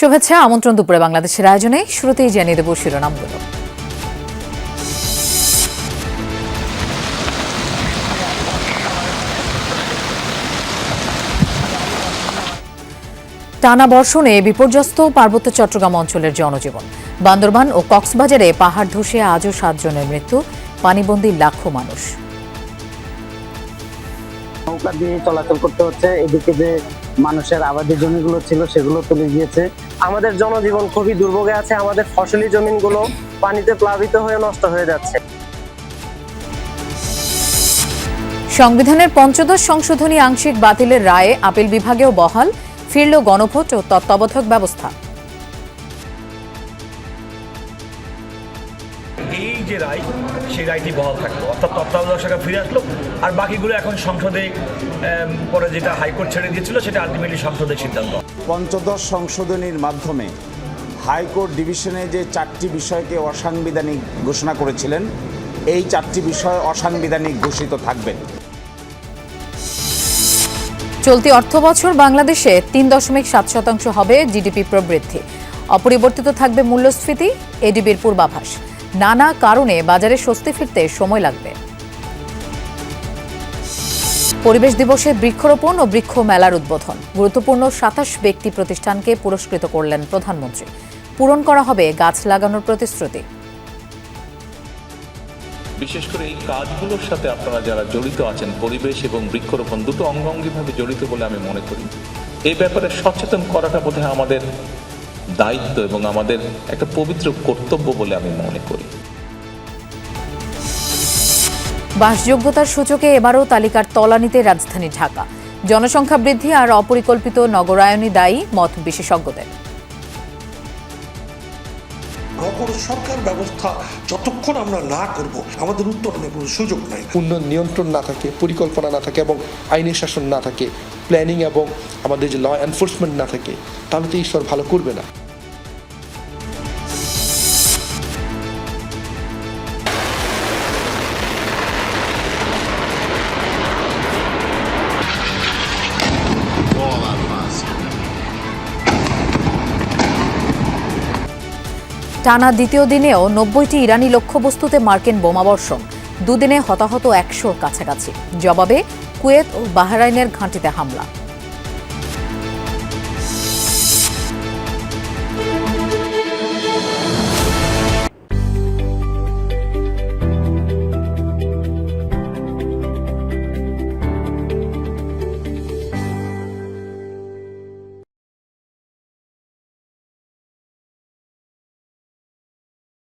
শুভেচ্ছা, আমন্ত্রণ দুপুরে বাংলাদেশের আয়োজনে। শুরুতেই জানিয়ে দেব শিরোনামগুলো। টানা বর্ষণে বিপর্যস্ত পার্বত্য চট্টগ্রাম অঞ্চলের জনজীবন। বান্দরবান ও কক্সবাজারে পাহাড় ধসে আজও 7 জনের মৃত্যু, পানিবন্দী লাখো মানুষ। নৌকা দিয়ে চলাচল করতে হচ্ছে, এদিকে যে মানুষের আবাদি জমিগুলো ছিল সেগুলো তুলে গিয়েছে। আমাদের জনজীবন খুবই দুর্ভোগে আছে, আমাদের ফসলি জমিনগুলো পানিতে প্লাবিত হয়ে নষ্ট হয়ে যাচ্ছে। সংবিধানের ৫ম সংশোধনী আংশিক বাতিলের রায়ে আপিল বিভাগেও বহাল, ফিরল গণভোট ও তত্ত্বাবধায়ক ব্যবস্থা। এই যে রায়, সেই রায়টি বহাল থাকলো, অর্থাৎ তত্ত্বাবধায়ক সরকার ফিরে আসলো, আর বাকিগুলো এখন সংসদে পরে যেটা হাইকোর্ট ছেড়ে দিয়েছিল সেটা আলটিমেটলি সংসদের সিদ্ধান্ত। ৫ম সংশোধনীর মাধ্যমে হাইকোর্ট ডিভিশনে যে 4টি বিষয়কে অসাংবিধানিক ঘোষণা করেছিলেন, এই 4টি বিষয় অসাংবিধানিক ঘোষিত থাকবে। চলতি অর্থবছর বাংলাদেশে ৩.৭% হবে জিডিপি প্রবৃদ্ধি। অপরিবর্তিত থাকবে মূল্যস্ফীতি, এডিবির পূর্বাভাস। নানা কারণে বাজারে স্বস্তি ফিরতে সময় লাগবে। পরিবেশ দিবসে বৃক্ষরোপণ ও বৃক্ষ মেলার উদ্বোধন। গুরুত্বপূর্ণ ২৭ ব্যক্তি প্রতিষ্ঠানকে পুরস্কৃত করলেন প্রধানমন্ত্রী। পূরণ করা হবে গাছ লাগানোর প্রতিশ্রুতি। বিশেষ করে এই কাজগুলোর সাথে আপনারা যারা জড়িত আছেন, পরিবেশ এবং বৃক্ষরোপণ দুটো অঙ্গাঙ্গিভাবে জড়িত বলে আমি মনে করি। এই ব্যাপারে সচেতন করাটা বোধহয় আমাদের দায়িত্ব এবং আমাদের একটা পবিত্র কর্তব্য বলে আমি মনে করি। বাসযোগ্যতার সূচকে এবারও তালিকার তলানিতে রাজধানী ঢাকা। জনসংখ্যা বৃদ্ধি আর অপরিকল্পিত নগরায়নই দায়ী, মত বিশেষজ্ঞদের। নগর সরকার ব্যবস্থা যতক্ষণ আমরা না করব, আমাদের উত্তরণের কোনো সুযোগ নাই। উন্নয়ন নিয়ন্ত্রণ না থাকে, পরিকল্পনা না থাকে এবং আইনি শাসন না থাকে, প্ল্যানিং এবং আমাদের যে ল এনফোর্সমেন্ট না থাকে, তাহলে তো ঈশ্বর ভালো করবে না। টানা দ্বিতীয় দিনেও ৯০টি ইরানি লক্ষ্যবস্তুতে মার্কিন বোমাবর্ষণ। দুদিনে হতাহত ১০০-র কাছাকাছি। জবাবে কুয়েত ও বাহরাইনের ঘাঁটিতে হামলা।